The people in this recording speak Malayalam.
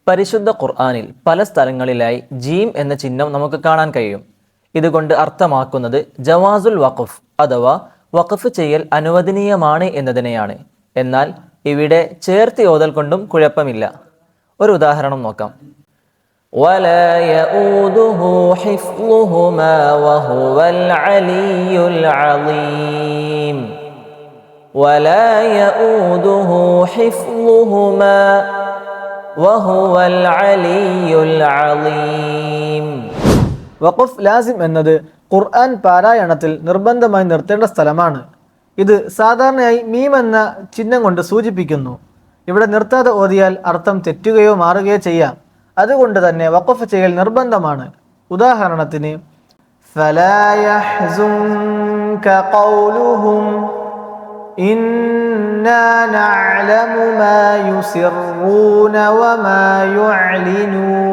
പരിശുദ്ധ ഖുർആനിൽ പല സ്ഥലങ്ങളിലായി ജീം എന്ന ചിഹ്നം നമുക്ക് കാണാൻ കഴിയും. ഇതുകൊണ്ട് അർത്ഥമാക്കുന്നത് ജവാസുൽ വഖഫ് അഥവാ വഖഫ് ചെയ്യൽ അനുവദനീയമാണ് എന്നതിനെയാണ്. എന്നാൽ ഇവിടെ ചേർത്ത് ഓതൽ കൊണ്ടും കുഴപ്പമില്ല. ഒരു ഉദാഹരണം നോക്കാം. ولا يؤوده حفظهما وهو العلي العظيم. ولا يؤوده حفظهما وهو العلي العظيم. വഖഫ് ലാസിം എന്നത് ഖുർആൻ പാരായണത്തിൽ നിർബന്ധമായി നിർത്തേണ്ട സ്ഥലമാണ്. ഇത് സാധാരണയായി മീം എന്ന ചിഹ്നം കൊണ്ട് സൂചിപ്പിക്കുന്നു. ഇവിടെ നിർത്താതെ ഓതിയാൽ അർത്ഥം തെറ്റുകയോ മാറുകയോ ചെയ്യാം. അതുകൊണ്ട് തന്നെ വഖഫ് ചെയ്യൽ നിർബന്ധമാണ്. ഉദാഹരണത്തിന് ഫലാ യഹ്സുൻക ഖൗലുഹും ഇന്നാ നഅലമു മാ യുസിറൂന വമാ യുഅ്ലിനൂൻ.